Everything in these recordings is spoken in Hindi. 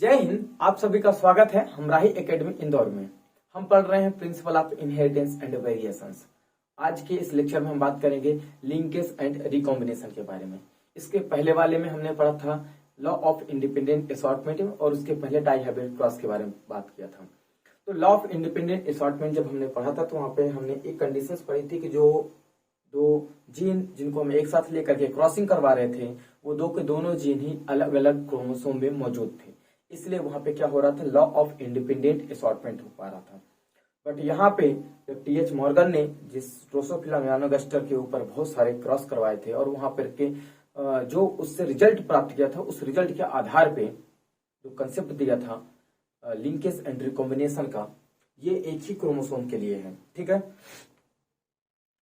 जय हिंद। आप सभी का स्वागत है हमराही एकेडमी इंदौर में। हम पढ़ रहे हैं principle of inheritance and variations. आज के इस लेक्चर में हम बात करेंगे लिंकेज एंड रिकॉम्बिनेशन के बारे में। इसके पहले वाले में हमने पढ़ा था लॉ ऑफ इंडिपेंडेंट असॉर्टमेंट और उसके पहले डाइहाइब्रिड क्रॉस के बारे में बात किया था। तो लॉ ऑफ इंडिपेंडेंट असॉर्टमेंट जब हमने पढ़ा था तो वहां पे हमने एक कंडीशंस पढ़ी थी कि जो दो जीन जिनको हम एक साथ लेकर के क्रॉसिंग करवा रहे थे वो दो के दोनों जीन ही अलग अलग क्रोमोसोम में मौजूद थे, इसलिए वहां पे क्या हो रहा था, लॉ ऑफ इंडिपेंडेंट असॉर्टमेंट हो पा रहा था। बट यहाँ पे जब टीएच मॉर्गन ने जिस ड्रोसोफिला मेलानोगास्टर के ऊपर बहुत सारे क्रॉस करवाए थे और वहां पर के जो उससे रिजल्ट प्राप्त किया था, उस रिजल्ट के आधार पे जो कंसेप्ट दिया था लिंकेज एंड रिकॉम्बिनेशन का, ये एक ही क्रोमोसोम के लिए है। ठीक है,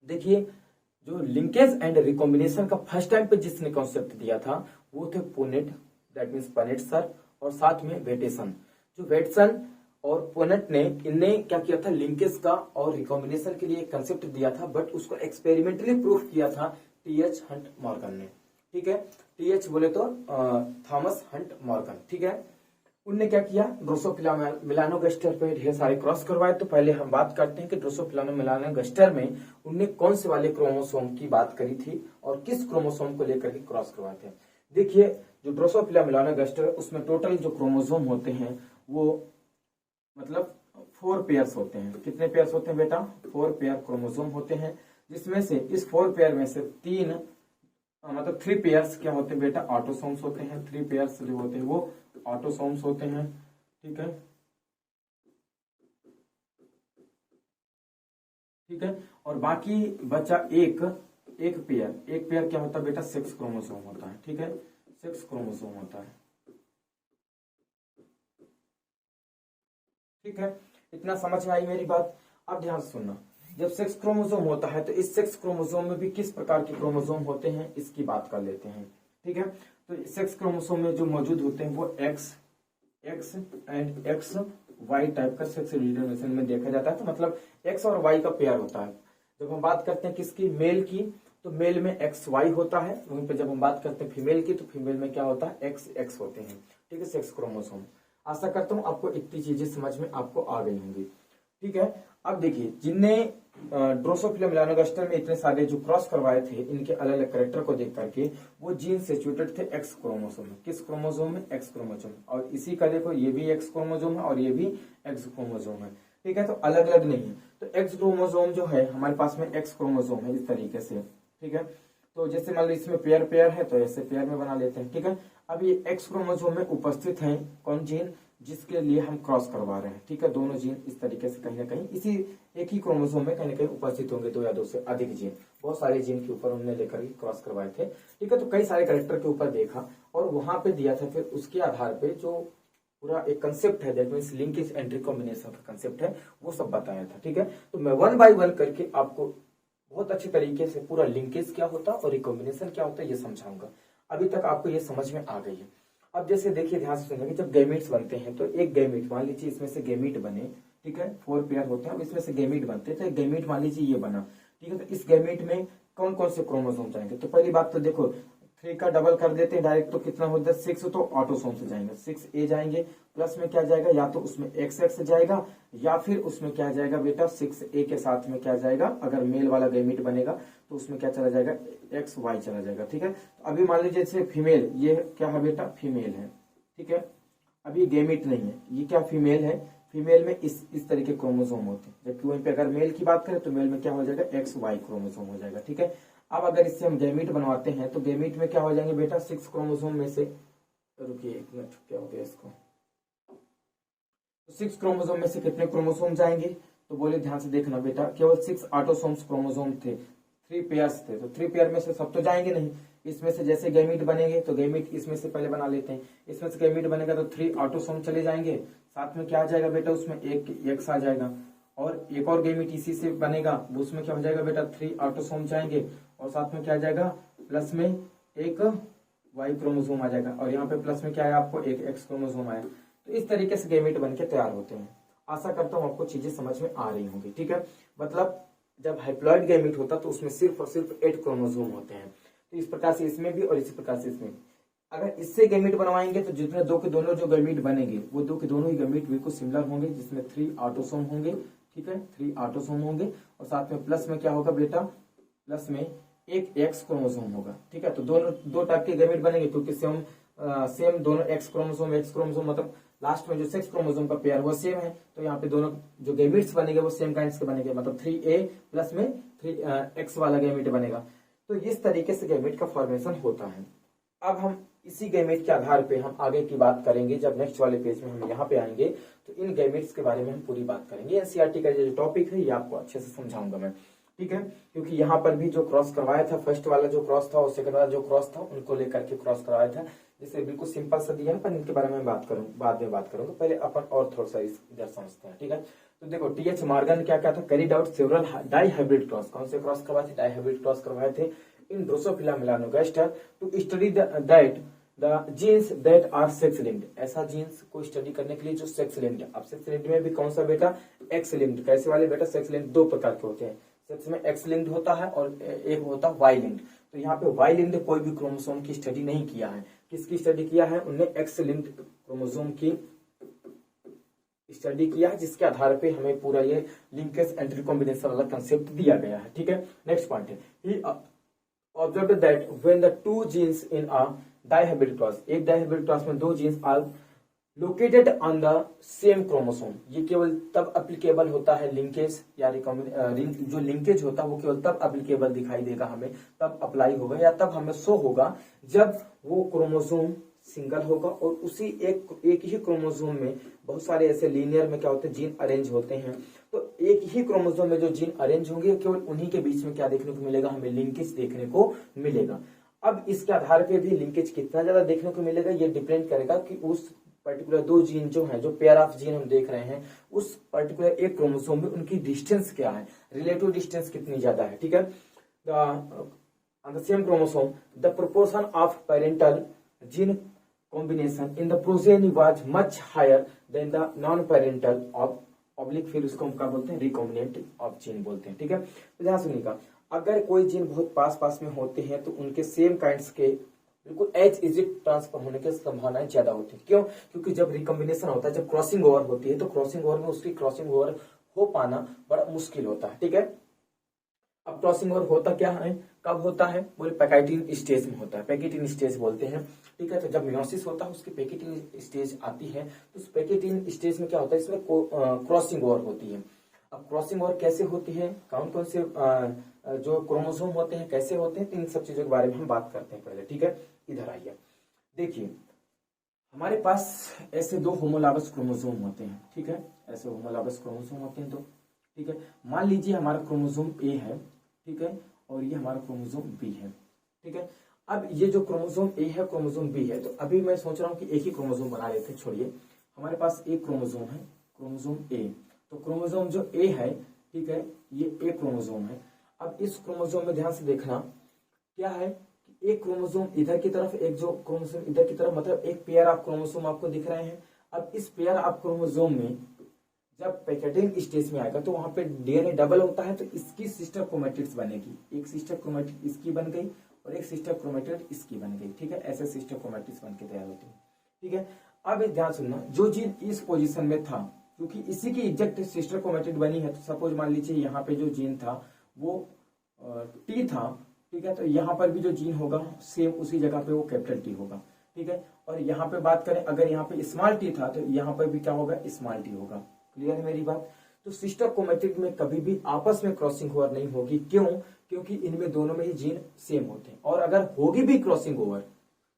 देखिए जो लिंकेज एंड रिकॉम्बिनेशन का फर्स्ट टाइम पे जिसने कॉन्सेप्ट दिया था वो थे Punnett, that means Punnett sir, और साथ में वेटेसन। जो वेटसन और पुनेट ने इनने क्या किया था, लिंकेज का और रिकॉम्बिनेशन के लिए एक कंसेप्ट दिया था, बट उसको एक्सपेरिमेंटली प्रूफ किया था टीएच हंट मॉर्गन ने। ठीक है, टीएच बोले तो थॉमस हंट मॉर्गन। ठीक है, उनने क्या किया, ड्रोसोफिला मेलानोगास्टर पे ढेर सारे क्रॉस करवाए। तो पहले हम बात करते हैं कि ड्रोसोफिला मेलानोगास्टर में उनने कौन से वाले क्रोमोसोम की बात करी थी और किस क्रोमोसोम को लेकर के क्रॉस करवाए थे। देखिए जो ड्रोसोफिला मेलानोगास्टर उसमें टोटल जो क्रोमोसोम होते हैं वो मतलब 4 पेयर्स होते हैं। कितने पेयर्स होते हैं बेटा? 4 पेयर क्रोमोसोम होते हैं, जिसमें से इस 4 पेयर में से 3 पेयर्स क्या होते हैं बेटा, ऑटोसोम्स होते हैं। 3 पेयर्स जो होते हैं वो ऑटोसोम्स होते हैं। ठीक है, ठीक है, और बाकी बचा एक पेयर क्या होता है बेटा, 6 क्रोमोसोम होता है। ठीक है, 6 क्रोमोसोम होता है। ठीक है, इतना समझ में आई मेरी बात? अब ध्यान से सुनना, जब 6 क्रोमोसोम होता है तो इस 6 क्रोमोसोम में भी किस प्रकार के क्रोमोसोम होते हैं इसकी बात कर लेते हैं। ठीक है, तो 6 क्रोमोसोम में जो मौजूद होते हैं वो X and X Y type का 6 रिलेशन में देखा जाता है। तो मतलब एक्स और वाई का पेयर होता है। जब हम बात करते हैं किसकी, मेल की, तो मेल में एक्स वाई होता है। वहीं पे जब हम बात करते हैं फीमेल की तो फीमेल में क्या होता है, एक्स एक्स होते हैं। ठीक है, 6 क्रोमोसोम। आशा करता हूं आपको इतनी चीजें समझ में आपको आ गई होंगी। ठीक है, अब देखिए जिनने ड्रोसोफिला मेलानोगास्टर में इतने सारे जो क्रॉस करवाए थे, इनके अलग अलग कैरेक्टर को देख करके वो जीन सिचुएटेड थे एक्स क्रोमोसोम में। किस क्रोमोसोम में? X chromosome. और इसी का देखो ये भी एक्स क्रोमोसोम है और ये भी एक्स क्रोमोसोम है। ठीक है, तो अलग अलग नहीं है। तो एक्स क्रोमोसोम जो है हमारे पास में एक्स क्रोमोसोम है इस तरीके से। ठीक है, तो जैसे मान लो इसमें पेयर है तो ऐसे पेयर में बना लेते हैं। ठीक है, अब ये एक्स क्रोमोसोम में उपस्थित है कौन जीन, जिसके लिए हम क्रॉस करवा रहे हैं। ठीक है, दोनों जीन इस तरीके से कहीं ना कहीं इसी एक ही क्रोमोसोम में कहीं ना कहीं उपस्थित होंगे, 2 या 2 से अधिक जीन। बहुत सारे जीन के ऊपर उन्होंने लेकर के क्रॉस करवाए थे। ठीक है, तो कई सारे कैरेक्टर के ऊपर देखा और वहां पे दिया था, फिर उसके आधार पे जो पूरा एक कंसेप्ट है, that means linkage and recombination का कंसेप्ट है, वो सब बताया था। ठीक है, तो मैं 1 बाय 1 करके आपको बहुत अच्छे तरीके से पूरा लिंकेज क्या होता है और रिकॉम्बिनेशन क्या होता है ये समझाऊंगा। अभी तक आपको ये समझ में आ गई है। अब जैसे देखिए ध्यान से सुनिए, जब गैमीट्स बनते हैं तो एक गैमीट, मान लीजिए इसमें से गैमीट बने। ठीक है, 4 पेयर होते हैं, अब इसमें से गैमीट बनते हैं। तो एक गैमीट मान लीजिए ये बना। ठीक है, तो इस गैमीट में कौन कौन से क्रोमोसोम जाएंगे? तो पहली बात तो देखो 3 का डबल कर देते हैं डायरेक्ट, तो कितना होता है 6, तो ऑटोसोम से जाएंगे 6 ए जाएंगे। प्लस में क्या जाएगा, या तो उसमें एक्स जाएगा या फिर उसमें क्या जाएगा बेटा 6 ए के साथ में क्या जाएगा, अगर मेल वाला गैमीट बनेगा तो उसमें क्या चला जाएगा, एक्स वाई चला जाएगा। ठीक है, तो अभी मान लीजिए जैसे फीमेल, ये क्या है बेटा, फीमेल है। ठीक है, अभी गैमीट नहीं है, ये क्या फीमेल है। फीमेल में इस तरह के क्रोमोसोम होते हैं, जबकि वहीं पे अगर मेल की बात करें तो मेल में क्या हो जाएगा, एक्स वाई क्रोमोसोम हो जाएगा। ठीक है, अब अगर इससे हम गैमीट बनवाते हैं तो गैमीट में क्या हो जाएंगे बेटा, 6 क्रोमोसोम में से, रुकिए एक मिनट, क्या हो गया इसको, तो 6 क्रोमोसोम में से कितने क्रोमोसोम जाएंगे? तो बोले ध्यान से देखना बेटा, केवल 6 ऑटोसोम्स क्रोमोसोम थे, 3 पेयर्स थे, तो 3 पेयर में से सब तो जाएंगे नहीं। इसमें से जैसे गैमीट बनेंगे तो गैमीट इसमें से पहले बना लेते हैं, इसमें से गैमीट बनेगा तो 3 ऑटोसोम चले जाएंगे, साथ में क्या आ जाएगा बेटा, उसमें एक एक्स आ जाएगा, और एक और गैमीट इसी से बनेगा, वो उसमें क्या हो जाएगा बेटा, 3 ऑटोसोम जाएंगे, और साथ में क्या आ जाएगा, प्लस में एक वाई क्रोमोसोम आ जाएगा, और यहाँ पे प्लस में क्या है आपको, एक एक्स क्रोमोसोम आया। तो इस तरीके से गैमीट बन के तैयार होते हैं। आशा करता हूँ आपको चीजें समझ में आ रही होंगी। ठीक है, मतलब जब हाइप्लॉइड गैमीट होता तो उसमें सिर्फ और सिर्फ 8 क्रोमोसोम होते हैं। तो इस प्रकार से इसमें भी और इसी प्रकार से इसमें भी। अगर इससे गैमेट बनवाएंगे तो जितने दो के दोनों जो गैमेट बनेंगे वो दो के दोनों ही गैमेट बिल्कुल सिमिलर होंगे, जिसमें 3 ऑटोसोम होंगे। ठीक है, 3 ऑटोसोम होंगे और साथ में प्लस में क्या होगा बेटा, प्लस में एक एक्स क्रोमोसोम होगा। ठीक है, तो दोनों दो टाइप के गैमेट बनेंगे क्योंकि सेम दोनों एक्स क्रोमोसोम मतलब लास्ट में जो सेक्स क्रोमोसोम का पेयर वो सेम है, तो यहाँ पे दोनों जो गैमेट्स बनेंगे वो सेम काइंड्स के बनेंगे, मतलब 3A प्लस में 3X वाला गैमेट बनेगा। तो इस तरीके से गैमेट का फॉर्मेशन होता है। अब हम इसी गैमेट के आधार पे हम आगे की बात करेंगे, जब नेक्स्ट वाले पेज में हम यहाँ पे आएंगे तो इन गैमेट्स के बारे में हम पूरी बात करेंगे। एनसीईआरटी का जो टॉपिक है ये आपको अच्छे से समझाऊंगा मैं। ठीक है, क्योंकि यहाँ पर भी जो क्रॉस करवाया था, फर्स्ट वाला जो क्रॉस था और सेकंड वाला जो क्रॉस था, उनको लेकर के क्रॉस करवाया था, जिसे बिल्कुल सिंपल सा दिया है, पर इनके बारे में बाद में बात करूंगा। पहले अपन और थोड़ा सा इधर समझते हैं। ठीक है, तो देखो टीएच मॉर्गन क्या था, carried out several dihybrid cross. कौन से क्रॉस करवाए थे? डाई हाइब्रिड क्रॉस करवाए थे in Drosophila melanogaster to study that the genes that are sex linked. ऐसा जीन्स को स्टडी करने के लिए जो सेक्स लिंक्ड है। अब सेक्स लिंक्ड में भी कौन सा बेटा? X linked. कैसे वाले बेटा? सेक्स लिंक्ड दो प्रकार के होते हैं, सेक्स में एक्स लिंक्ड होता है और एक होता है वाई लिंक्ड। तो यहाँ पे वाई लिंक्ड कोई भी क्रोमोसोम की स्टडी नहीं किया है। किसकी स्टडी किया है? उनने एक्स लिंक्ड क्रोमोसोम की स्टडी किया है, जिसके आधार पे हमें पूरा ये लिंकेज एंड रिकॉम्बिनेशन वाला कंसेप्ट दिया गया है। ठीक है, नेक्स्ट पॉइंट है, he observed that when the two genes in a dihybrid cross, एक डाइहाइब्रिड क्रॉस में दो genes are located on the same chromosome. ये केवल तब एप्लीकेबल होता है लिंकेज या जो लिंकेज होता है वो केवल तब एप्लीकेबल दिखाई देगा हमें, तब अप्लाई होगा या तब हमें शो होगा जब वो क्रोमोसोम सिंगल होगा और उसी एक ही क्रोमोसोम में बहुत सारे ऐसे लीनियर में क्या होते हैं, जीन अरेंज होते हैं। तो एक ही क्रोमोसोम में जो जीन अरेंज होंगे केवल उन्हीं के बीच में क्या देखने को मिलेगा? हमें लिंकेज देखने को मिलेगा। अब इसके आधार पे भी लिंकेज कितना ज्यादा देखने को मिलेगा ये डिपेंड करेगा कि उस पर्टिकुलर दो जीन जो है, जो पेयर ऑफ जीन हम देख रहे हैं, उस पर्टिकुलर एक क्रोमोसोम में उनकी डिस्टेंस क्या है, रिलेटिव डिस्टेंस कितनी ज्यादा है। ठीक है, on the same chromosome the proportion of parental gene combination in the progeny was much higher than the non-parental of oblique, फिर उसको हम क्या बोलते हैं? रिकॉम्बिनेंट ऑफ जीन बोलते हैं। ठीक है, तो ध्यान सुनिएगा, अगर कोई जीन बहुत पास पास में होते हैं तो उनके सेम काइंड्स के बिल्कुल एज इजिट ट्रांसफर होने की संभावनाएं ज्यादा होती है। क्यों? क्योंकि जब रिकॉम्बिनेशन होता है, जब क्रॉसिंग ओवर होती है, तो क्रॉसिंग ओवर में उसकी क्रॉसिंग ओवर हो पाना बड़ा मुश्किल होता है। ठीक है, अब क्रॉसिंग ओवर होता क्या है, कब होता है? बोले पैकेटिन स्टेज में होता है, पैकेटिन स्टेज बोलते हैं। ठीक है, तो जब मियोसिस होता है उसकी पैकेटिन स्टेज आती है, तो उस पैकेटिन स्टेज में क्या होता है? इसमें क्रॉसिंग ओवर होती है। अब क्रॉसिंग ओवर कैसे होती है, कौन कौन से जो क्रोमोसोम होते हैं कैसे होते हैं, तो इन सब चीजों के बारे में हम बात करते हैं पहले। ठीक है, इधर आइए, देखिए हमारे पास ऐसे दो होमोलॉगस क्रोमोसोम होते हैं। ठीक है, ऐसे होमोलॉगस क्रोमोसोम होते हैं। तो ठीक है, मान लीजिए हमारा क्रोमोसोम ए है, ठीक है, और ये हमारा क्रोमोसोम बी है। ठीक है, अब ये जो क्रोमोसोम ए है, क्रोमोसोम बी है, तो अभी मैं सोच रहा हूँ कि एक ही क्रोमोसोम बना लेते हैं। छोड़िए, हमारे पास एक क्रोमोसोम है, क्रोमोसोम ए। तो क्रोमोसोम जो ए है, ठीक है, ये ए क्रोमोसोम है। अब इस क्रोमोसोम में ध्यान से देखना क्या है, एक क्रोमोसोम इधर की तरफ, एक जो क्रोमोसोम इधर की तरफ, मतलब एक पेयर ऑफ क्रोमोसोम आपको दिख रहे हैं। अब इस पेयर ऑफ क्रोमोसोम में जब पैकेटिंग स्टेज में आएगा तो वहां पे डीएनए डबल होता है, तो इसकी सिस्टर क्रोमैटिड्स बनेगी। एक सिस्टर क्रोमैटिड इसकी बन गई और एक सिस्टर क्रोमैटिड इसकी बन गई। ठीक है, ऐसे सिस्टर क्रोमैटिड्स बन के तैयार होती है। ठीक है, अब ध्यान सुनना, जो जीन इस पोजीशन में था, क्योंकि इसी की एग्जैक्ट सिस्टर क्रोमैटिड बनी है, तो सपोज मान लीजिए यहाँ पे जो जीन था वो टी था। ठीक है, तो यहाँ पर भी जो जीन होगा सेम उसी जगह पे वो कैपिटल टी होगा। ठीक है, और यहाँ पे बात करें, अगर यहाँ पे स्मॉल टी था तो यहाँ पर भी क्या होगा? स्मॉल टी होगा। क्लियर है मेरी बात? तो सिस्टर क्रोमैटिड में कभी भी आपस में क्रॉसिंग ओवर नहीं होगी। क्यों? क्योंकि इनमें दोनों में ही जीन सेम होते हैं, और अगर होगी भी क्रॉसिंग ओवर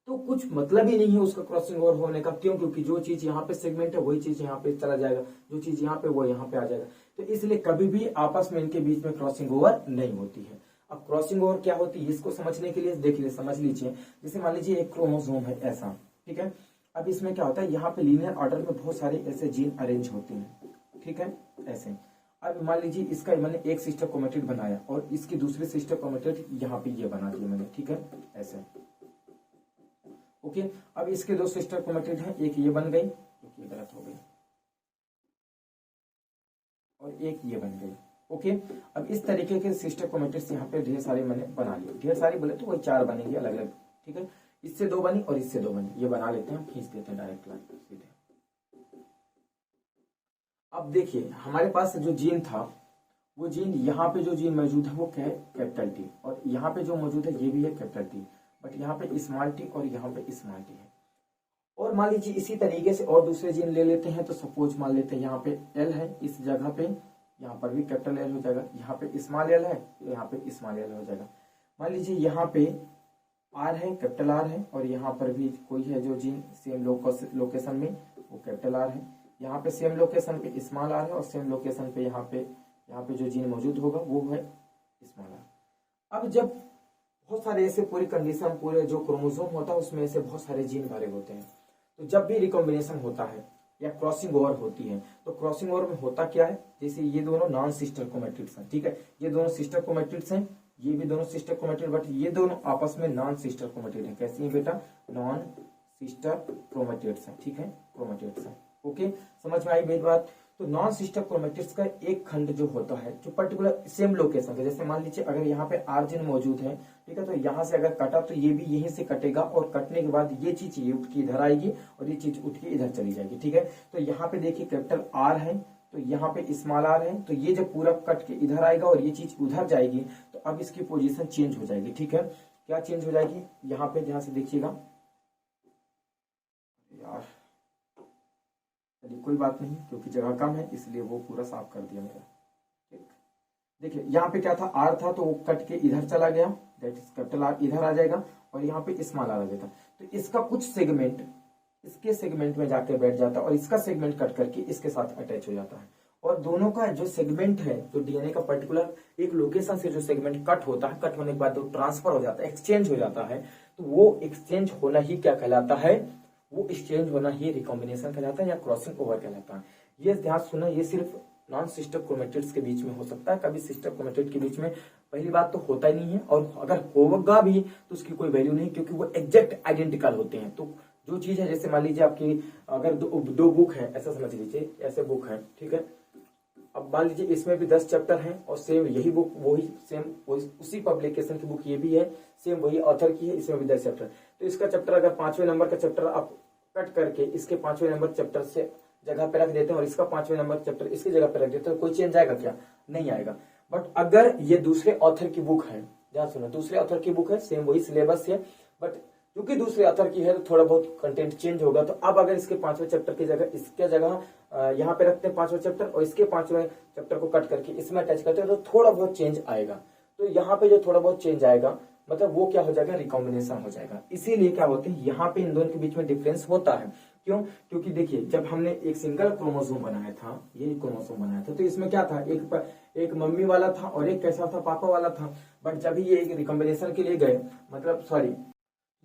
तो कुछ मतलब ही नहीं है उसका क्रॉसिंग ओवर होने का। क्यों? क्योंकि जो चीज यहाँ पे सेगमेंट है वही चीज यहाँ पे चला जाएगा, जो चीज यहाँ पे वो यहाँ पे आ जाएगा। तो इसलिए कभी भी आपस में इनके बीच में क्रॉसिंग ओवर नहीं होती है। अब क्रॉसिंग ओवर क्या होती है इसको समझने के लिए देखिए, समझ लीजिए, जैसे मान लीजिए एक क्रोमोसोम है ऐसा। ठीक है, अब इसमें क्या होता है, यहाँ पे लीनियर ऑर्डर में बहुत सारे ऐसे जीन अरेंज होते हैं। ठीक है, ऐसे। अब मान लीजिए इसका मैंने एक सिस्टर क्रोमैटिड बनाया और इसकी दूसरी सिस्टर क्रोमैटिड यहाँ पे ये बना दिया मैंने। ठीक है, ऐसे। ओके, अब इसके दो सिस्टर क्रोमैटिड हैं, एक ये बन गई, एक ये गलत हो गई, और एक ये बन गई। ओके, अब इस तरीके के सिस्टर क्रोमैटिड्स यहाँ पे ढेर सारे मैंने बना लिए। ढेर सारे बोले तो वही 4 बनेंगे अलग अलग। ठीक है, इससे 2 बनी और इससे 2 बनी, ये बना लेते हैं, खींच देते हैं डायरेक्ट लाइन सीधे। अब देखिए हमारे पास जो जीन था वो जीन, यहाँ पे जो जीन मौजूद है वो क्या है, कैपिटल टी, और यहाँ पे जो मौजूद है ये भी है कैपिटल टी, बट यहाँ पे स्मॉल टी और यहाँ पे स्मॉल टी है। और मान लीजिए इसी तरीके से और दूसरे जीन ले लेते हैं, तो सपोज मान लेते हैं यहाँ पे एल है, इस जगह पे यहाँ पर भी कैपिटल एल हो जाएगा, यहाँ पे स्मॉल एल है, यहाँ पे स्मॉल एल हो जाएगा। मान लीजिए यहाँ पे आर है, कैपिटल आर है, और यहाँ पर भी कोई है जो जीन सेम लोकेशन में, वो कैपिटल आर है। यहाँ पे सेम लोकेशन पे स्मॉल आर है, और सेम लोकेशन पे यहाँ पे जो जीन मौजूद होगा वो है स्मॉल आर। अब जब बहुत सारे ऐसे पूरी कंडीशन, पूरे जो क्रोमोसोम होता है उसमें ऐसे बहुत सारे जीन भरे होते हैं, तो जब भी रिकॉम्बिनेशन होता है या क्रॉसिंग ओवर होती है, तो क्रॉसिंग ओवर में होता क्या है, जैसे ये दोनों नॉन सिस्टर क्रोमैटिड्स हैं, ठीक है, ये दोनों सिस्टर क्रोमैटिड्स हैं, ये भी दोनों सिस्टर क्रोमैटिड, बट ये दोनों आपस में नॉन सिस्टर क्रोमैटिड है। कैसी है बेटा, नॉन सिस्टर क्रोमैटिड्स है, ठीक है, क्रोमैटिड्स है। ओके, समझ में आई मेरी बात। तो नॉन सिस्टर क्रोमैटिड्स का एक खंड जो होता है, जो पर्टिकुलर सेम लोकेशन पे, जैसे मान लीजिए अगर यहाँ पे आर्जिन मौजूद है, ठीक है, तो यहाँ से अगर कटा तो ये भी यहीं से कटेगा, और कटने के बाद ये चीज ये उठ के इधर आएगी और ये चीज उठ के इधर चली जाएगी, ठीक है। तो यहाँ पे देखिए कैपिटल आर है, तो यहाँ पे स्मॉल आर है, तो ये जब पूरा कट के इधर आएगा और ये चीज उधर जाएगी, तो अब इसकी पोजीशन चेंज हो जाएगी, ठीक है। क्या चेंज हो जाएगी, यहाँ पे ध्यान से देखिएगा यार, चलिए कोई बात नहीं, क्योंकि जगह कम है इसलिए वो पूरा साफ कर दिया मेरा, ठीक। देखिए यहाँ पे क्या था, आर था, तो वो कट के इधर चला गया, दैट इज कैपिटल आर इधर आ जाएगा, और यहाँ पे स्मॉल आर आ जाएगा, तो इसका कुछ सेगमेंट इसके सेगमेंट में जाके बैठ जाता है, और इसका सेगमेंट कट करके इसके साथ अटैच हो जाता है, और दोनों का जो सेगमेंट है, जो डीएनए का पर्टिकुलर एक लोकेशन से जो सेगमेंट कट होता है, कट होने के बाद वो ट्रांसफर हो जाता है, एक्सचेंज हो जाता है, तो वो एक्सचेंज होना ही क्या कहलाता है, वो एक्सचेंज होना ही रिकॉम्बिनेशन कहलाता है या क्रॉसिंग ओवर कहलाता है। ये ध्यान सुना, ये सिर्फ नॉन सिस्टर क्रोमैटिड्स के बीच में हो सकता है, कभी सिस्टर क्रोमैटिड के बीच में पहली बात तो होता ही नहीं है, और अगर होगा भी तो उसकी कोई वैल्यू नहीं, क्योंकि वो एग्जैक्ट आइडेंटिकल होते हैं। तो जो चीज है, जैसे मान लीजिए आपकी अगर दो बुक है, ऐसा समझ लीजिए, ऐसे बुक है, ठीक है, अब मान लीजिए इसमें भी 10 चैप्टर हैं, और सेम यही बुक वही सेम उसी पब्लिकेशन की बुक ये भी है, सेम वही ऑथर की है, इसमें भी 10 चैप्टर, तो इसका चैप्टर अगर 5वें नंबर का चैप्टर आप कट करके इसके 5वें नंबर चैप्टर से जगह पे रख देते हैं, और इसका 5वें नंबर चैप्टर इसकी जगह पे रख देते हैं, तो कोई चेंज आएगा क्या, नहीं आएगा। बट अगर ये दूसरे ऑथर की बुक है, ध्यान सुनो, दूसरे ऑथर की बुक है, सेम वही सिलेबस है, बट क्योंकि दूसरे ऑथर की है तो थोड़ा बहुत कंटेंट चेंज होगा, तो अब अगर इसके 5वें चैप्टर की जगह इसके जगह यहाँ पे रखते हैं 5वां चैप्टर, और इसके 5वें चैप्टर को कट करके इसमें अटैच करते हैं, तो थोड़ा बहुत चेंज आएगा। तो यहाँ पे जो थोड़ा बहुत चेंज आएगा, मतलब वो क्या हो जाएगा, रिकॉम्बिनेशन हो जाएगा। इसीलिए क्या होते हैं, यहाँ पे इन दोनों के बीच में डिफरेंस होता है। क्यों, क्योंकि देखिए जब हमने एक सिंगल क्रोमोसोम बनाया था, ये क्रोमोसोम बनाया था, तो इसमें क्या था, एक मम्मी वाला था और एक कैसा था, पापा वाला था। बट जब ये एक रिकॉम्बिनेशन के लिए गए, मतलब सॉरी,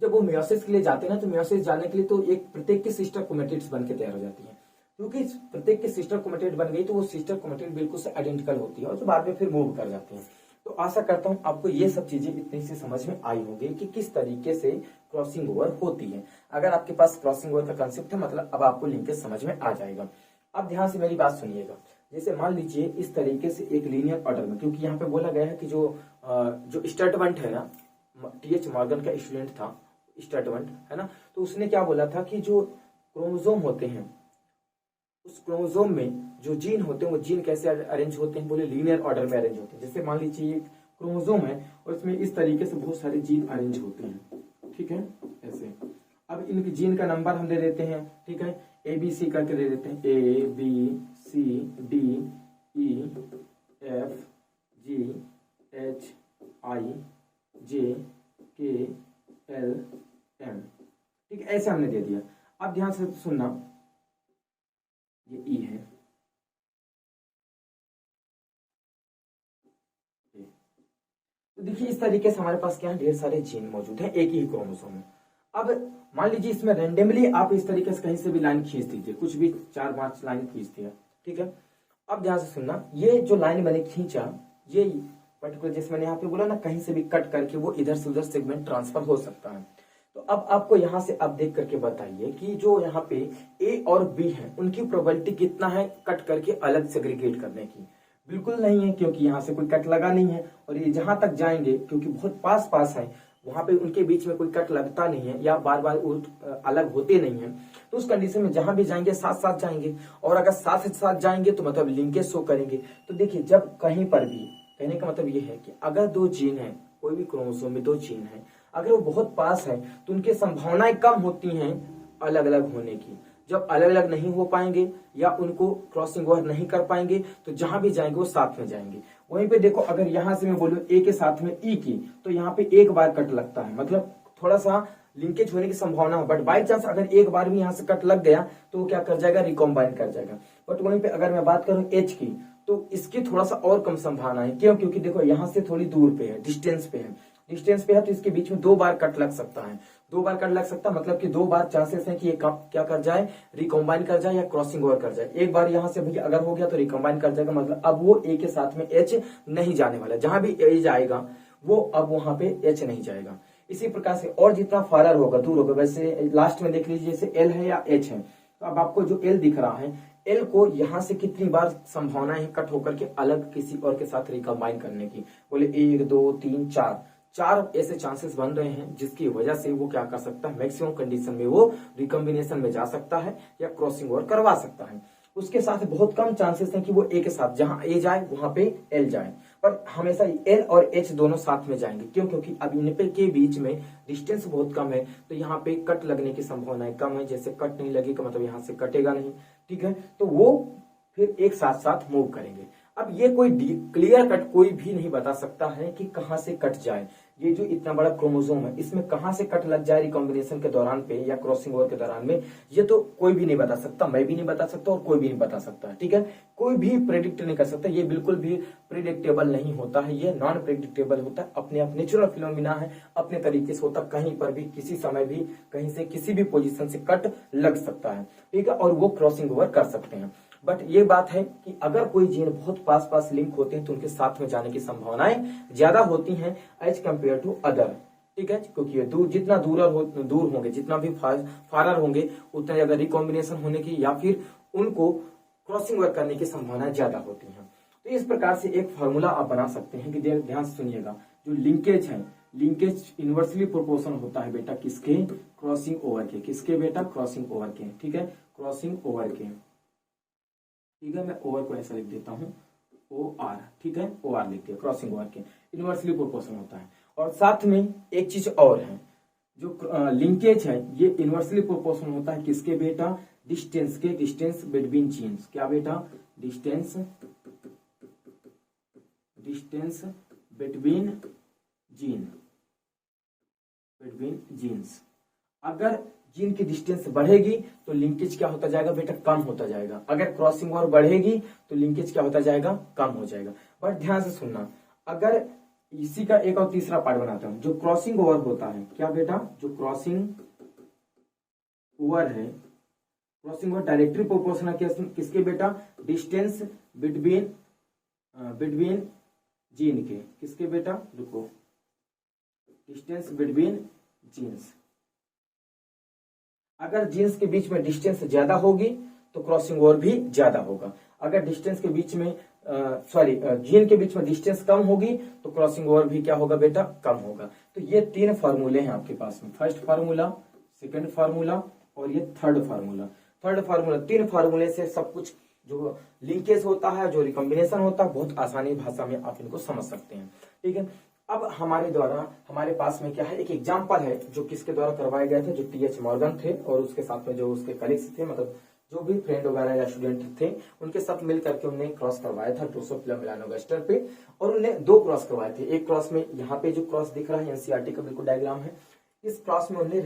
जब वो मियोसिस के लिए जाते हैं ना, तो मियोसिस जाने के लिए तो एक प्रत्येक की सिस्टर क्रोमैटिड्स बन के तैयार हो जाती है, क्योंकि प्रत्येक की सिस्टर क्रोमैटिड बन गई तो वो सिस्टर क्रोमैटिड बिल्कुल से आइडेंटिकल होती है, और जो बाद में फिर मूव कर जाती है। तो आशा करता हूं आपको ये सब चीजें इतनी सी समझ में आई होंगी कि किस तरीके से क्रॉसिंग ओवर होती है। अगर आपके पास क्रॉसिंग ओवर का कंसेप्ट है, मतलब अब आपको लिंकेज समझ में आ जाएगा। अब ध्यान से मेरी बात सुनिएगा, जैसे मान लीजिए इस तरीके से एक लीनियर ऑर्डर में, क्योंकि यहाँ पे बोला गया है कि जो स्टर्टवंट है ना, टीएच मॉर्गन का स्टूडेंट था स्टर्टवंट, है ना, तो उसने क्या बोला था कि जो क्रोमोसोम होते हैं, उस क्रोमोसोम में जो जीन होते हैं वो जीन कैसे अरेंज होते हैं, बोले लीनियर ऑर्डर में अरेंज होते हैं। जैसे मान लीजिए एक क्रोमोसोम है और इसमें इस तरीके से बहुत सारे जीन अरेंज होते हैं, ठीक है, ऐसे। अब इनके जीन का नंबर हम दे देते हैं, ठीक है, ABC करके दे देते हैं, ABCDEFGHIJKLM, ठीक है, ऐसे हमने दे दिया। अब ध्यान से सुनना, ये E है, तो देखिए इस तरीके से हमारे पास क्या है, ढेर सारे जीन मौजूद हैं एक ही क्रोमोसोम में। अब मान लीजिए इसमें रेंडमली आप इस तरीके से कहीं से भी लाइन खींच दीजिए, कुछ भी 4-5 लाइन खींच दिया, ठीक है। अब ध्यान से सुनना, ये जो लाइन मैंने खींचा, ये पर्टिकुलर जैसे मैंने यहाँ पे बोला ना, कहीं से भी कट करके वो इधर से उधर सेगमेंट ट्रांसफर हो सकता है। तो अब आपको यहाँ से आप देख करके बताइए कि जो यहाँ पे A और B है, उनकी प्रोबेबिलिटी कितना है कट करके अलग सेग्रीगेट करने की। बिल्कुल नहीं है, क्योंकि यहाँ से कोई कट लगा नहीं है, और ये जहां तक जाएंगे क्योंकि बहुत पास पास है, वहां पे उनके बीच में कोई कट लगता नहीं है या बार बार अलग होते नहीं है, तो उस कंडीशन में जहां भी जाएंगे साथ साथ जाएंगे। और अगर साथ साथ जाएंगे तो मतलब लिंकेज शो करेंगे। तो देखिए, जब कहीं पर भी, कहने का मतलब ये है कि अगर दो जीन है, कोई भी क्रोमोसोम में दो जीन है, अगर वो बहुत पास है तो उनकी संभावनाएं कम होती हैं अलग अलग होने की। जब अलग अलग नहीं हो पाएंगे या उनको क्रॉसिंग ओवर नहीं कर पाएंगे तो जहां भी जाएंगे वो साथ में जाएंगे। वहीं पे देखो, अगर यहां से मैं बोलूं ए के साथ में ई की, तो यहाँ पे एक बार कट लगता है, मतलब थोड़ा सा लिंकेज होने की संभावना हो। बट बाई चांस अगर एक बार भी यहाँ से कट लग गया तो वो क्या कर जाएगा, रिकॉम्बाइन कर जाएगा। बट वहीं पे अगर मैं बात करूं एच की, तो इसकी थोड़ा सा और कम संभावना है। क्यों? क्योंकि देखो यहाँ से थोड़ी दूर पे है, डिस्टेंस पे है, तो इसके बीच में दो बार कट लग सकता है। दो बार कट लग सकता है मतलब कि दो बार चांसेस है कि ये क्या कर जाए, रिकॉम्बाइन कर जाए या क्रॉसिंग ओवर कर जाए। एक बार यहाँ से भैया अगर हो गया तो रिकॉम्बाइन कर जाएगा, मतलब अब वो ए के साथ में एच नहीं जाने वाला। जहां भी ए जाएगा वो अब वहां पे एच नहीं जाएगा। इसी प्रकार से और जितना फारर होगा, दूर होगा, वैसे लास्ट में देख लीजिए जैसे एल है या एच है, तो अब आपको जो एल दिख रहा है, एल को यहां से कितनी बार संभावना है कट होकर के अलग किसी और के साथ रिकॉम्बाइन करने की? बोले 1 2 3 4 ऐसे चांसेस बन रहे हैं, जिसकी वजह से वो क्या कर सकता है, मैक्सिमम कंडीशन में वो रिकॉम्बिनेशन में जा सकता है या क्रॉसिंग ओवर करवा सकता है। उसके साथ बहुत कम चांसेस हैं कि वो ए के साथ, जहां ए जाए वहां पे एल जाए, पर हमेशा एल और एच दोनों साथ में जाएंगे। क्यों? क्योंकि अब इन पे के बीच में डिस्टेंस बहुत कम है, तो यहाँ पे कट लगने की संभावनाएं कम है। जैसे कट नहीं लगेगा मतलब यहाँ से कटेगा नहीं, ठीक है, तो वो फिर एक साथ साथ मूव करेंगे। अब ये कोई क्लियर कट कोई भी नहीं बता सकता है कि कहां से कट जाए। ये जो इतना बड़ा क्रोमोसोम है, इसमें कहां से कट लग जाए रिकॉम्बिनेशन के दौरान पे या क्रॉसिंग ओवर के दौरान में, ये तो कोई भी नहीं बता सकता, मैं भी नहीं बता सकता और कोई भी नहीं बता सकता, ठीक है। कोई भी प्रेडिक्ट नहीं कर सकता, ये बिल्कुल भी प्रिडिक्टेबल नहीं होता है, ये नॉन प्रिडिक्टेबल होता है, अपने आप नेचुरल फिनोमिना है, अपने तरीके से होता, कहीं पर भी किसी समय भी कहीं से किसी भी पोजीशन से कट लग सकता है, ठीक है, और वो क्रॉसिंग ओवर कर सकते हैं। बट ये बात है कि अगर कोई जीन बहुत पास पास लिंक होते हैं तो उनके साथ में जाने की संभावनाएं ज्यादा होती हैं एज कम्पेयर टू अदर, ठीक है, क्योंकि ये जितना दूर होंगे, जितना भी फारर होंगे, उतना ज्यादा रिकॉम्बिनेशन होने की या फिर उनको क्रॉसिंग ओवर करने की संभावनाएं ज्यादा होती हैं। तो इस प्रकार से एक फॉर्मूला आप बना सकते हैं कि ध्यान से सुनिएगा, जो लिंकेज है, लिंकेज इनवर्सली प्रोपोर्शनल होता है बेटा किसके, क्रॉसिंग ओवर के, किसके बेटा, क्रॉसिंग ओवर के, ठीक है, क्रॉसिंग ओवर के, ठीक है, मैं ओवर को ऐसा लिख देता हूं OR, ठीक है, OR लिख दिया, क्रॉसिंग ओवर के इनवर्सली प्रोपोर्शनल होता है। और साथ में एक चीज और है, जो लिंकेज है ये इनवर्सली प्रोपोर्शनल होता है किसके बेटा, डिस्टेंस के, डिस्टेंस बिटवीन जीन्स, क्या बेटा, डिस्टेंस बिटवीन जीन्स। अगर जीन की डिस्टेंस बढ़ेगी तो लिंकेज क्या होता जाएगा बेटा, कम होता जाएगा। अगर क्रॉसिंग ओवर बढ़ेगी तो लिंकेज क्या होता जाएगा, कम हो जाएगा। बट ध्यान से सुनना, अगर इसी का एक और तीसरा पार्ट बनाता हूं, जो क्रॉसिंग ओवर होता है, क्या बेटा, जो क्रॉसिंग ओवर है, क्रॉसिंग ओवर डायरेक्टली प्रोपोर्शनल किसके बेटा, डिस्टेंस बिटवीन जीन के, किसके बेटा, रुको, डिस्टेंस बिटवीन जीन्स। अगर जीन्स के बीच में डिस्टेंस ज्यादा होगी तो क्रॉसिंग ओवर भी ज्यादा होगा। अगर डिस्टेंस के बीच में जीन के बीच में डिस्टेंस कम होगी तो क्रॉसिंग ओवर भी क्या होगा बेटा, कम होगा। तो ये तीन फार्मूले हैं आपके पास में, फर्स्ट फार्मूला, सेकंड फार्मूला और ये थर्ड फार्मूला। तीन फार्मूले से सब कुछ जो लिंकेज होता है, जो रिकॉम्बिनेशन होता है, बहुत आसानी भाषा में आप इनको समझ सकते हैं, ठीक है। अब हमारे पास में क्या है, एक एग्जाम्पल है जो किसके द्वारा करवाए गए थे, जो TH मॉर्गन थे और उसके साथ में जो उसके कलीग्स थे, मतलब जो भी फ्रेंड वगैरह या स्टूडेंट थे, उनके साथ मिल करके उन्होंने क्रॉस करवाया था ड्रोसोफिला मेलानोगास्टर पे, और उन्होंने 2 क्रॉस करवाए थे। एक क्रॉस में यहाँ पे जो क्रॉस दिख रहा है NCERT का बिल्कुल डायग्राम है, इस क्रॉस में उन्होंने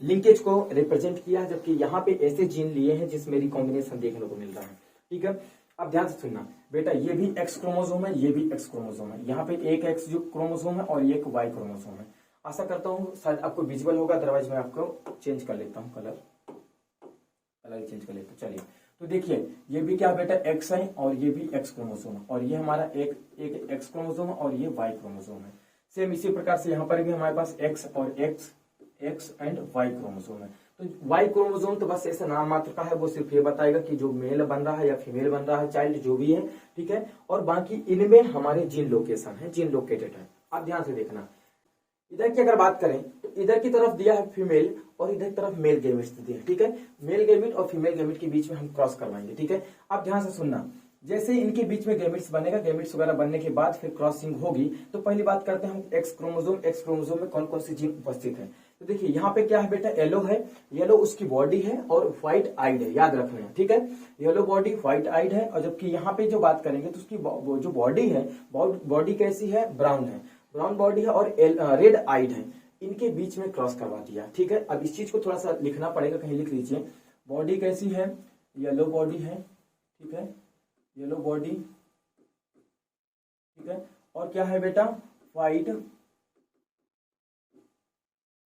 लिंकेज को रिप्रेजेंट किया है, जबकि यहाँ पे ऐसे जीन लिए हैं जिसमें रिकॉम्बिनेशन देखने को मिल रहा है, ठीक है। अब ध्यान से सुनना बेटा, ये भी X क्रोमोसोम है, ये भी X क्रोमोसोम है, यहाँ पे एक X जो क्रोमोसोम है और एक Y क्रोमोसोम है। आशा करता हूँ शायद आपको विजुअल होगा, अदरवाइज मैं आपको चेंज कर लेता हूँ, कलर चेंज कर लेता हूँ। चलिए, तो देखिए ये भी क्या बेटा X है और ये भी X क्रोमोसोम है, और ये हमारा एक X क्रोमोसोम है और ये Y क्रोमोसोम है। सेम इसी प्रकार से यहाँ पर भी हमारे पास X और X एंड Y क्रोमोसोम है। तो Y क्रोमोसोम तो बस ऐसा नाम मात्र का है, वो सिर्फ ये बताएगा कि जो मेल बन रहा है या फीमेल बन रहा है, चाइल्ड जो भी है, ठीक है, और बाकी इनमें हमारे जीन लोकेशन है, जीन लोकेटेड है। अब ध्यान से देखना, इधर की अगर बात करें तो इधर की तरफ दिया है फीमेल और इधर की तरफ मेल गैमेट्स दिए हैं, ठीक है। मेल गैमेट और फीमेल गैमेट के बीच में हम क्रॉस करवाएंगे, ठीक है। आप ध्यान से सुनना, जैसे इनके बीच में गैमेट्स बनेगा, गैमेट्स वगैरह बनने के बाद फिर क्रॉसिंग होगी, तो पहली बात करते हैं हम एक्स क्रोमोसोम में कौन कौन सी जीन उपस्थित है। तो देखिए यहाँ पे क्या है बेटा, येलो है, येलो उसकी बॉडी है और व्हाइट आइड है, याद रखना है, ठीक है। येलो बॉडी व्हाइट आइड है, और जबकि यहाँ पे जो बात करेंगे तो उसकी जो बॉडी है, बॉडी कैसी है, ब्राउन है, ब्राउन बॉडी है और रेड आइड है। इनके बीच में क्रॉस करवा दिया, ठीक है। अब इस चीज को थोड़ा सा लिखना पड़ेगा, कहीं लिख लीजिए। बॉडी कैसी है, येलो बॉडी है, ठीक है, येलो बॉडी, ठीक है। और क्या है बेटा, व्हाइट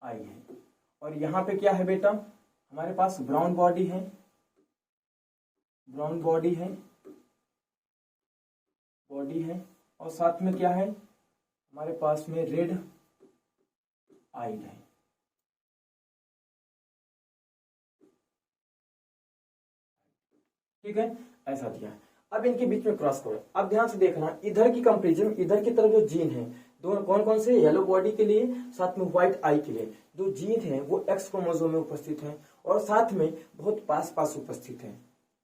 आई है। और यहां पे क्या है बेटा, हमारे पास ब्राउन बॉडी है, ब्राउन बॉडी है, और साथ में क्या है, हमारे पास में रेड आइड है, ठीक है, ऐसा दिया है। अब इनके बीच में क्रॉस करो। अब ध्यान से देखना, इधर की कंपेरिजन, इधर की तरफ जो जीन है, दोनों कौन कौन से, येलो बॉडी के लिए, साथ में व्हाइट आई के लिए, जो जीन है वो एक्स क्रोमोसोम में उपस्थित है और साथ में बहुत पास पास उपस्थित है।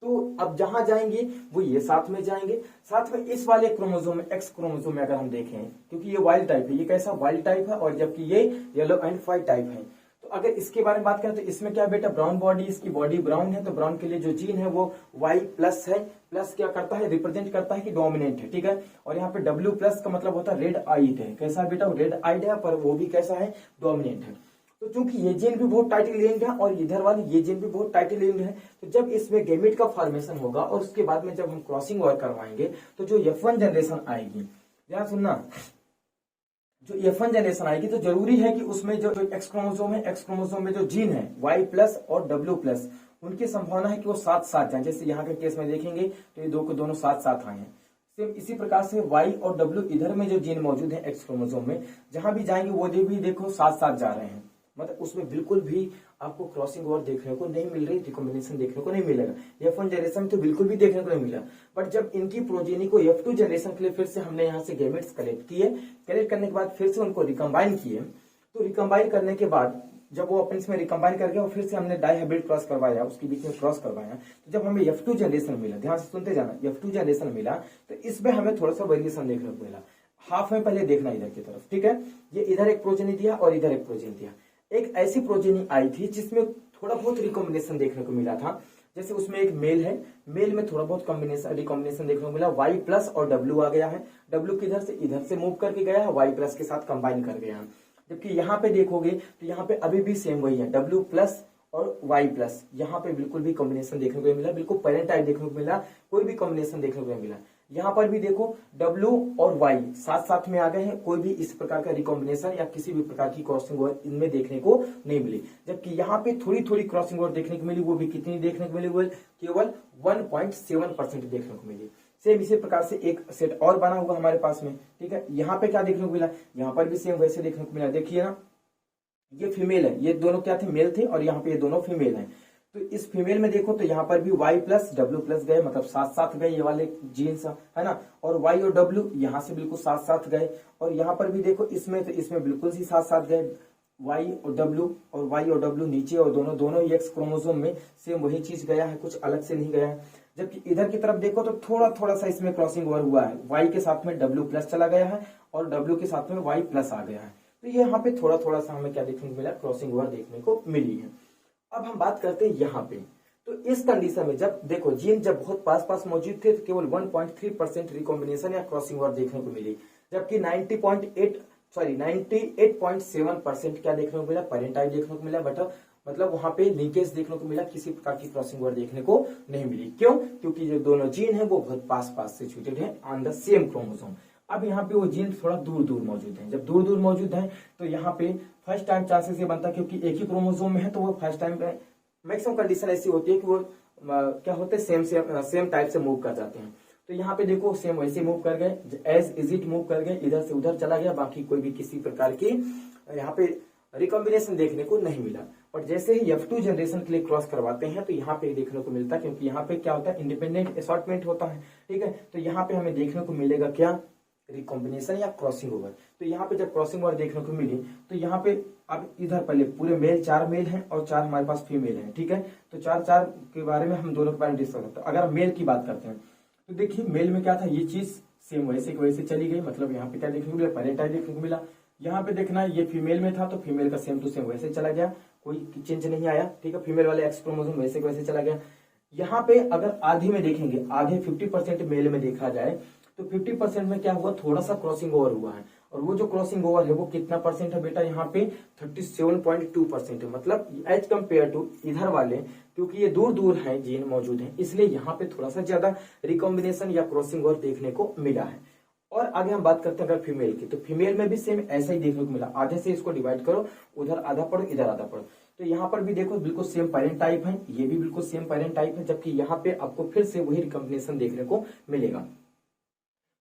तो अब जहां जाएंगे वो ये साथ में जाएंगे, साथ में इस वाले क्रोमोसोम में, एक्स क्रोमोसोम में अगर हम देखें, क्योंकि ये वाइल्ड टाइप है, ये कैसा वाइल्ड टाइप है, और जबकि ये येलो एंड व्हाइट टाइप है। तो अगर इसके बारे में बात करें तो इसमें क्या बेटा, ब्राउन बॉडी, इसकी बॉडी ब्राउन है, तो ब्राउन के लिए जो जीन है वो वाई प्लस है। प्लस क्या करता है, रिप्रेजेंट करता है कि डोमिनेंट है, ठीक है। और यहाँ पे डब्ल्यू प्लस का मतलब होता है रेड आइड है। कैसा है बेटा, रेड आइड है, पर वो भी कैसा है, डोमिनेंट है। तो चूंकि ये जीन भी बहुत टाइटली लिंक्ड है और इधर वाली ये जीन भी बहुत टाइटली लिंक्ड है, तो जब इसमें गैमेट का फॉर्मेशन होगा और उसके बाद में जब हम क्रॉसिंग ओवर करवाएंगे तो जो F1 जनरेशन आएगी, ध्यान सुनना, जो F1 जनरेशन आएगी तो जरूरी है कि उसमें जो एक्स क्रोमोसोम है, एक्स क्रोमोसोम में जो जीन है Y प्लस और W प्लस, उनकी संभावना है कि वो साथ साथ जाए। जैसे यहाँ के केस में देखेंगे तो ये दो को दोनों साथ साथ आए हैं। सेम इसी प्रकार से Y और W इधर में जो जीन मौजूद है एक्स क्रोमोसोम में, जहां भी जाएंगे वो भी देखो साथ साथ जा रहे हैं, मतलब उसमें बिल्कुल भी आपको क्रॉसिंग ओवर देखने को नहीं मिल रही, रिकॉम्बिनेशन देखने को नहीं मिलेगा। F1 जनरेशन तो बिल्कुल भी देखने को नहीं मिला। बट जब इनकी प्रोजेनी को F2 जनरेशन के लिए फिर से हमने यहाँ से गैमेट्स कलेक्ट किए, कलेक्ट करने के बाद फिर से उनको रिकम्बाइन किए, तो रिकम्बाइन करने के बाद जब वो अपन इसमें रिकम्बाइन करके और फिर से हमने डाइहाइब्रिड क्रॉस करवाया, उसके बीच में क्रॉस करवाया, तो जब हमें F2 जनरेशन मिला, ध्यान से सुनते जाना, F2 जनरेशन मिला तो इसमें हमें थोड़ा सा वेरिएशन देखने को मिला। हाफ में पहले देखना इधर की तरफ, ठीक है। ये इधर एक प्रोजेनी दिया और इधर एक प्रोजेनी दिया। एक ऐसी प्रोजेनी आई थी जिसमें थोड़ा बहुत रिकॉम्बिनेशन देखने को मिला था। जैसे उसमें एक मेल है, मेल में थोड़ा बहुत रिकॉम्बिनेशन देखने को मिला, Y प्लस और W आ गया है, W किधर से इधर से मूव करके गया है, Y प्लस के साथ कंबाइन कर गया है। जबकि यहाँ पे देखोगे तो यहाँ पे अभी भी सेम वही है, W प्लस और Y प्लस, यहाँ पे बिल्कुल भी कॉम्बिनेशन देखने को मिला, बिल्कुल पेरेंट टाइप देखने को मिला, कोई भी कॉम्बिनेशन देखने को नहीं मिला। यहाँ पर भी देखो W और Y साथ साथ में आ गए हैं, कोई भी इस प्रकार का रिकॉम्बिनेशन या किसी भी प्रकार की क्रॉसिंग ओवर इनमें देखने को नहीं मिली। जबकि यहाँ पे थोड़ी थोड़ी क्रॉसिंग ओवर देखने को मिली, वो भी कितनी देखने को मिली, केवल 1.7% देखने को मिली। सेम इसी प्रकार से एक सेट और बना हुआ हमारे पास में, ठीक है। यहाँ पे क्या देखने को मिला, यहाँ पर भी सेम वैसे देखने को मिला। देखिए ना, ये फीमेल है, ये दोनों क्या थे, मेल थे, और यहाँ पे ये दोनों फीमेल हैं। तो इस फीमेल में देखो तो यहाँ पर भी Y प्लस W प्लस गए, मतलब साथ साथ गए ये वाले जीन्स, है ना। और Y और W यहाँ से बिल्कुल साथ साथ गए, और यहाँ पर भी देखो इसमें तो इसमें बिल्कुल ही साथ साथ गए, Y और Y और W नीचे, और दोनों ही एक्स क्रोमोसोम में सेम वही चीज गया है, कुछ अलग से नहीं गया है। जबकि इधर की तरफ देखो तो थोड़ा थोड़ा सा इसमें क्रॉसिंग ओवर हुआ है, Y के साथ में W प्लस चला गया है और W के साथ में Y प्लस आ गया है। तो ये यहाँ पे थोड़ा थोड़ा सा हमें क्या देखने को मिला, क्रॉसिंग ओवर देखने को मिली है। अब हम बात करते हैं यहाँ पे, तो इस कंडीशन में जब देखो जीन जब बहुत पास पास मौजूद थे तो केवल 1.3% रिकॉम्बिनेशन या क्रॉसिंग ओवर देखने को मिली, जबकि 98.7% क्या देखने को मिला, पेरेंट टाइप देखने को मिला। बट मतलब वहां पे लीकेज देखने को मिला, किसी प्रकार की क्रॉसिंग ओवर देखने को नहीं मिली। क्यों? क्योंकि जो दोनों जीन है वो बहुत पास पास सिचुएटेड है ऑन द सेम क्रोमोसोम। अब यहाँ पे वो जीन थोड़ा दूर दूर मौजूद है। जब दूर दूर मौजूद है तो यहाँ पे फर्स्ट टाइम चांसेस ये बनता है, क्योंकि एक ही क्रोमोसोम में है तो वो फर्स्ट टाइम मैक्सिमम कंडीशन ऐसी होती है कि वो क्या होते हैं, सेम टाइप से मूव कर जाते हैं। तो यहाँ पे देखो सेम वैसे मूव कर गए, एज इज इट मूव कर गए, इधर से उधर चला गया, बाकी कोई भी किसी प्रकार की यहाँ पे रिकॉम्बिनेशन देखने को नहीं मिला। और जैसे ही F2 जनरेशन के लिए क्रॉस करवाते हैं तो यहाँ पे देखने को मिलता है, क्योंकि यहाँ पे क्या होता है, इंडिपेंडेंट असॉर्टमेंट होता है, ठीक है। तो यहाँ पे हमें देखने को मिलेगा क्या, रिकॉम्बिनेशन या क्रॉसिंग ओवर। तो यहाँ पे जब क्रॉसिंग ओवर देखने को मिली तो यहाँ पे अब इधर पहले पूरे मेल 4 मेल हैं और 4 हमारे पास फीमेल हैं, ठीक है। तो 4 के बारे में हम दोनों के बारे में डिस्कस करते हैं। अगर हम मेल की बात करते हैं तो देखिए मेल में क्या था, ये चीज सेम वैसे की वैसे चली गई, मतलब यहाँ पे क्या देखने को मिला, पैरेंटाइल देखने को मिला। यहाँ पे देखना ये फीमेल में था तो फीमेल का सेम टू सेम वैसे चला गया, कोई चेंज नहीं आया, ठीक है। फीमेल वाले एक्स क्रोमोसोम वैसे वैसे चला गया। यहाँ पे अगर आधी में देखेंगे, आधे 50% मेल में देखा जाए तो 50% में क्या हुआ, थोड़ा सा क्रॉसिंग ओवर हुआ है। और वो जो क्रॉसिंग ओवर है वो कितना परसेंट है बेटा, यहाँ पे 37.2% है। मतलब एज कम्पेयर टू इधर वाले, क्योंकि ये दूर दूर है जीन मौजूद है, इसलिए यहाँ पे थोड़ा सा ज्यादा रिकॉम्बिनेशन या क्रॉसिंग ओवर देखने को मिला है। और आगे हम बात करते हैं अगर फीमेल की, तो फीमेल में भी सेम ऐसा ही देखने को मिला। आधे से इसको डिवाइड करो, उधर आधा पढ़ो इधर आधा पढ़ो। तो यहाँ पर भी देखो बिल्कुल सेम पेरेंट टाइप है, ये भी बिल्कुल सेम पेरेंट टाइप है, जबकि यहाँ पे आपको फिर से वही रिकॉम्बिनेशन देखने को मिलेगा।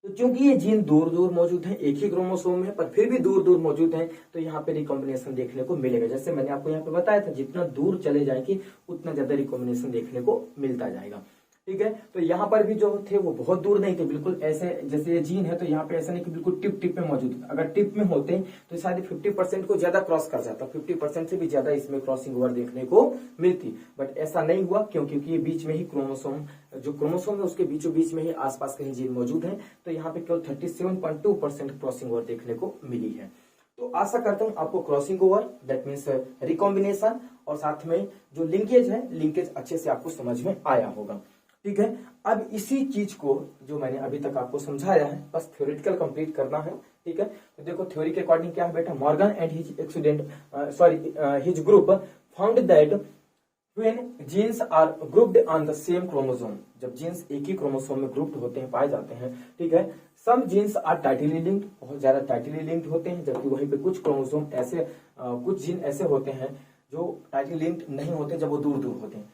तो क्योंकि ये जीन दूर दूर मौजूद है, एक ही क्रोमोसोम है पर फिर भी दूर दूर मौजूद है, तो यहाँ पे रिकॉम्बिनेशन देखने को मिलेगा। जैसे मैंने आपको यहाँ पे बताया था, जितना दूर चले जाएंगे उतना ज्यादा रिकॉम्बिनेशन देखने को मिलता जाएगा, ठीक है। तो यहाँ पर भी जो थे वो बहुत दूर नहीं थे, बिल्कुल ऐसे जैसे ये जीन है तो यहाँ पे ऐसा नहीं कि बिल्कुल टिप टिप में मौजूद है। अगर टिप में होते तो शायद 50% को ज्यादा क्रॉस कर जाता, 50% से भी ज्यादा इसमें क्रॉसिंग ओवर देखने को मिलती, बट ऐसा नहीं हुआ क्योंकि ये बीच में ही क्रोमोसोम, जो क्रोमोसोम है उसके बीचों बीच में ही आसपास कहीं जीन मौजूद है। तो यहाँ पे केवल 37.2% क्रॉसिंग ओवर देखने को मिली है। तो आशा करता हूं आपको crossing over that means recombination और साथ में जो लिंकेज है, लिंकेज अच्छे से आपको समझ में आया होगा, ठीक है। अब इसी चीज को जो मैंने अभी तक आपको समझाया है बस थ्योरेटिकल कंप्लीट करना है, ठीक है। तो देखो थ्योरी के अकॉर्डिंग क्या है बेटा, Morgan and his group found that when genes are grouped on the same chromosome, जब जीन्स एक ही क्रोमोसोम में ग्रुप्ड होते हैं, पाए जाते हैं, ठीक है। Some genes are tightly linked, बहुत ज्यादा टाइटली लिंक्ड होते हैं, जबकि वहीं पे कुछ क्रोमोसोम ऐसे कुछ जीन ऐसे होते हैं जो टाइटली लिंक्ड नहीं होते, जब वो दूर दूर होते हैं।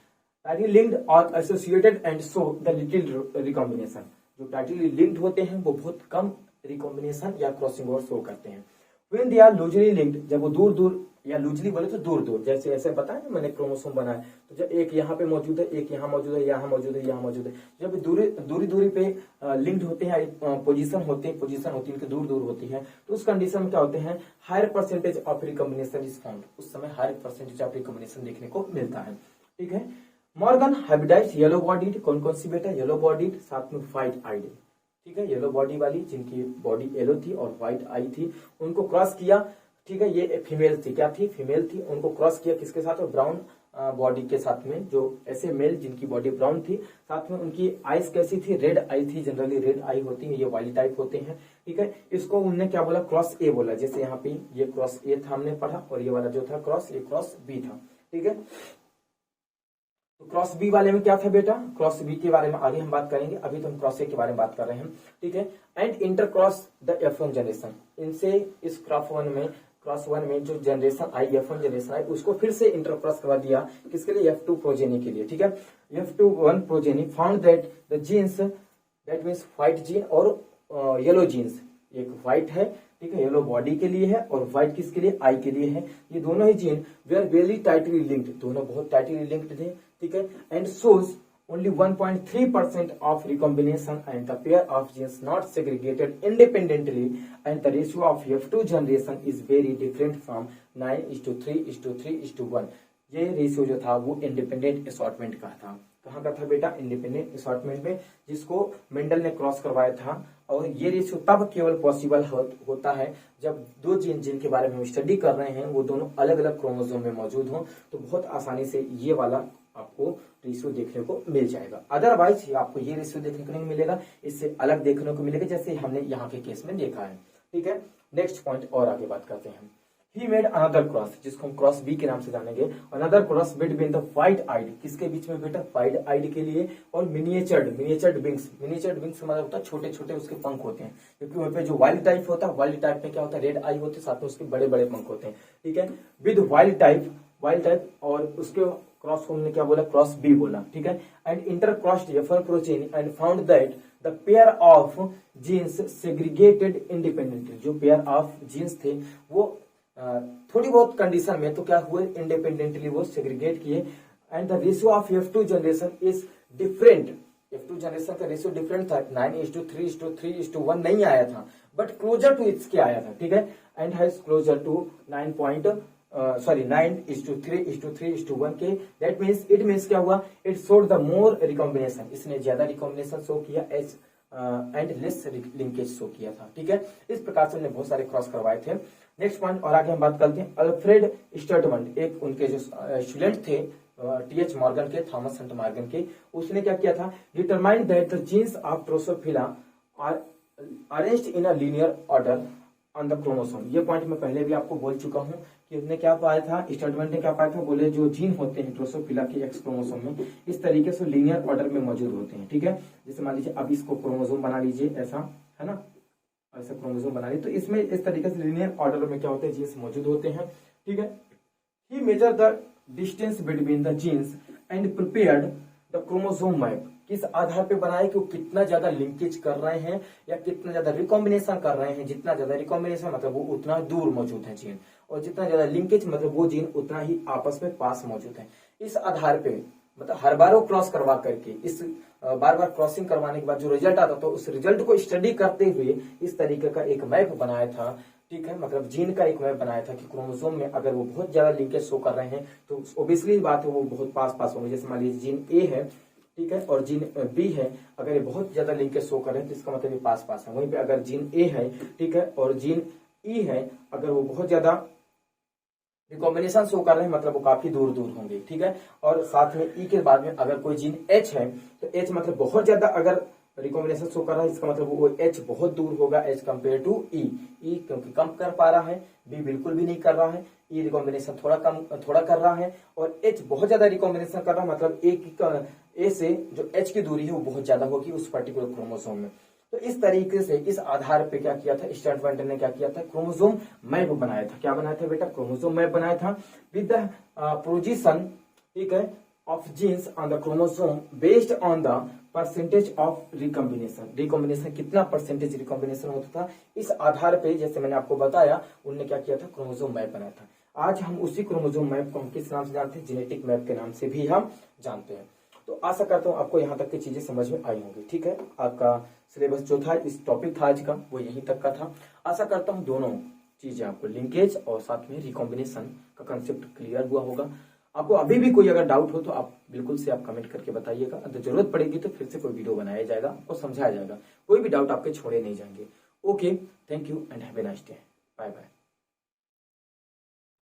टाइटली लिंक्ड और associated and show the little recombination, जो टाइटली लिंक्ड होते हैं वो बहुत कम रिकॉम्बिनेशन या क्रॉसिंग ओवर शो करते हैं। When they are loosely linked, जब वो दूर दूर या लूजली बोले तो दूर दूर, जैसे ऐसे बताया मैंने क्रोमोसोम बनाया, तो जब एक यहाँ पे मौजूद है, एक यहाँ मौजूद है, यहाँ मौजूद है, यहाँ मौजूद है, जब दूरी दूरी पे लिंक्ड होते हैं, पोजीशन होती है इनकी दूर दूर होती है, तो उस कंडीशन में क्या होते हैं, higher percentage of recombination is found, उस समय हायर परसेंटेज ऑफ रिकॉम्बिनेशन देखने को मिलता है, ठीक है। मॉर्गन हाइब्रिडाइज्ड येलो बॉडीड, कौन कौन सी बेटा, येलो बॉडीड साथ में व्हाइट आईड, ठीक है। येलो बॉडी वाली जिनकी बॉडी येलो थी और व्हाइट आई थी, उनको क्रॉस किया, ठीक है। ये फीमेल थी, क्या थी, फीमेल थी। उनको क्रॉस किया किसके साथ, ब्राउन बॉडी के साथ में, जो ऐसे मेल जिनकी बॉडी ब्राउन थी, साथ में उनकी आईज कैसी थी, रेड आई थी। जनरली रेड आई होती है, ये वाइल्ड टाइप होते हैं, ठीक है। इसको उनने क्या बोला, क्रॉस ए बोला। जैसे यहाँ पे ये क्रॉस ए था हमने पढ़ा, और ये वाला जो था क्रॉस, ये क्रॉस बी था, ठीक है। तो क्रॉस बी वाले में क्या था बेटा, क्रॉस बी के बारे में आगे हम बात करेंगे, अभी तो हम क्रॉस ए के बारे में बात कर रहे हैं, ठीक है। And intercross the F1 generation, इनसे इस क्रॉस वन में जो जनरेशन आई, F1 जनरेशन आई, उसको फिर से इंटरक्रॉस करवा दिया, किसके लिए, F2 प्रोजेनी के लिए, ठीक है। F2 progeny found that the genes that means white gene और येलो जीन्स, एक व्हाइट है, ठीक है, येलो बॉडी के लिए है, और व्हाइट किसके लिए, आई के लिए है। ये दोनों ही gene they are very tightly linked, दोनों बहुत टाइटली लिंक्ड थे, ठीक है। And shows only 1.3% of recombination and the pair of genes not segregated independently, and the ratio of F2 generation is very different from 9:3:3:1। ये रेशियो जो था वो इंडिपेंडेंट असॉर्टमेंट का था। कहाँ का था बेटा, इंडिपेंडेंट असॉर्टमेंट में, जिसको मेंडल ने क्रॉस करवाया था। और ये रेशियो तब केवल पॉसिबल होता है जब दो जीन जिनके बारे में हम स्टडी कर रहे हैं वो दोनों अलग अलग क्रोमोसोम में मौजूद हों, तो बहुत आसानी से ये वाला आपको रेशियो देखने को मिल जाएगा। अदरवाइज आपको ये रेशियो देखने को नहीं मिलेगा, इससे अलग देखने को मिलेगा, जैसे हमने यहाँ के केस में देखा है, ठीक है। नेक्स्ट पॉइंट और आगे बात करते हैं। ही मेड अनदर क्रॉस, जिसको हम क्रॉस बी के नाम से जानेंगे, another cross between the white eyed, किसके बीच में बेटा, व्हाइट आइड के लिए, और मिनिएचर्ड विंग्स, मिनिएचर्ड विंग्स मतलब होता है छोटे छोटे उसके पंख होते हैं, क्योंकि वहाँ पे जो वाइल्ड टाइप होता है, वाइल्ड टाइप में क्या होता है, रेड आई होते हैं, साथ में उसके बड़े बड़े पंख होते हैं, ठीक है। विद वाइल्ड टाइप और उसके क्रॉस को हमने क्या बोला, क्रॉस बी बोला, ठीक है। And inter crossed F1 protein and found that the pair of genes segregated independently, जो पेयर ऑफ जीन्स थे वो थोड़ी बहुत कंडीशन में तो क्या हुए, इंडिपेंडेंटली वो सेग्रीगेट किए। And the ratio of F2 generation is different, F2 generation का रेशियो डिफरेंट था, 9:3:3:1 नहीं आया था, बट क्लोजर टू इसके आया था, ठीक है, एंड हैज क्लोजर टू 9:3:3:1 के, दैट मीन्स इट मीन्स क्या हुआ, it showed the more recombination, इसने ज्यादा रिकॉम्बिनेशन शो किया, H and less linkage show किया था, ठीक है। इस प्रकार से हमने बहुत सारे क्रॉस करवाए थे। नेक्स्ट पॉइंट और आगे हम बात करते हैं, अल्फ्रेड स्टर्टमंड, एक उनके जो स्टूडेंट थे टीएच मॉर्गन के, थॉमस हंट मॉर्गन के, उसने क्या किया था, determined that the genes of Drosophila are arranged in a linear order on the chromosome. ये पॉइंट मैं पहले भी आपको बोल चुका हूं कि उसने क्या पाया था, स्टर्टमैन ने क्या पाया था, बोले जो जीन होते हैं ड्रोसोफिला के एक्स क्रोमोसोम में इस तरीके से लीनियर ऑर्डर में मौजूद होते हैं, ठीक है। जैसे मान लीजिए अब इसको क्रोमोसोम बना लीजिए, ऐसा है ना, ऐसा क्रोमोसोम बना लीजिए, तो इसमें इस तरीके से लीनियर ऑर्डर में क्या होते हैं, जीन्स मौजूद होते हैं, ठीक है। He measure the distance between the genes and prepared the chromosome map, किस आधार पे बनाए कि वो कितना ज्यादा लिंकेज कर रहे हैं या कितना ज्यादा रिकॉम्बिनेशन कर रहे हैं। जितना ज्यादा रिकॉम्बिनेशन मतलब वो उतना दूर मौजूद है जीन, और जितना ज्यादा लिंकेज मतलब वो जीन उतना ही आपस में पास मौजूद है। इस आधार पे मतलब हर बार वो क्रॉस करवा करके, इस बार बार क्रॉसिंग करवाने के बाद जो रिजल्ट आता तो उस रिजल्ट को स्टडी करते हुए इस तरीके का एक मैप बनाया था, ठीक है, मतलब जीन का एक मैप बनाया था कि क्रोमोसोम में अगर वो बहुत ज्यादा लिंकेज शो कर रहे हैं तो ओबियसली बात है वो बहुत पास होंगे। जैसे मान लीजिए जीन ए है, ठीक है, और जीन बी है, अगर ये बहुत ज्यादा लिंकेज शो कर रहे हैं तो इसका मतलब ये पास है। वहीं पे अगर जीन ए है, ठीक है, और जीन ई है, अगर वो बहुत ज्यादा रिकॉम्बिनेशन शो कर रहे हैं मतलब वो काफी दूर होंगे, ठीक है। और साथ में ई के बाद में अगर कोई जीन एच है तो एच मतलब बहुत ज्यादा अगर रिकॉम्बिनेशन शो कर रहा है, इसका मतलब वो एच बहुत दूर होगा एज कम्पेयर टू ई। ई क्योंकि कम कर पा रहा है, बी बिल्कुल भी नहीं कर रहा है, ई रिकॉम्बिनेशन थोड़ा कर रहा है, और एच बहुत ज्यादा रिकॉम्बिनेशन कर रहा है, मतलब ए से जो एच की दूरी है वो बहुत ज्यादा होगी उस पर्टिकुलर क्रोमोसोम में। तो इस तरीके से इस आधार पे क्या किया था, स्टर्टमैन ने क्या किया था, क्रोमोसोम मैप बनाया था। क्या बनाया था बेटा, क्रोमोसोम मैप बनाया था विद द पोजीशन, ठीक है, of genes on the chromosome based on the percentage of recombination कितना परसेंटेज रिकॉम्बिनेशन होता था, इस आधार पे जैसे मैंने आपको बताया उनने क्या किया था, क्रोमोसोम मैप बनाया था। आज हम उसी क्रोमोसोम मैप को हम किस नाम से जानते हैं, जेनेटिक मैप के नाम से भी हम जानते हैं। तो आशा करता हूँ आपको यहाँ तक की चीजें समझ में आई होंगी, ठीक है। आपका सिलेबस जो था, इस टॉपिक था आज का, वो यहीं तक का था। आशा करता हूँ दोनों चीजें आपको, लिंकेज और साथ में रिकॉम्बिनेशन का कंसेप्ट क्लियर हुआ होगा। आपको अभी भी कोई अगर डाउट हो तो आप बिल्कुल से आप कमेंट करके बताइएगा, अगर जरूरत पड़ेगी तो फिर से कोई वीडियो बनाया जाएगा, आपको समझाया जाएगा, कोई भी डाउट आपके छोड़े नहीं जाएंगे। Okay, thank you and have a nice day, bye bye.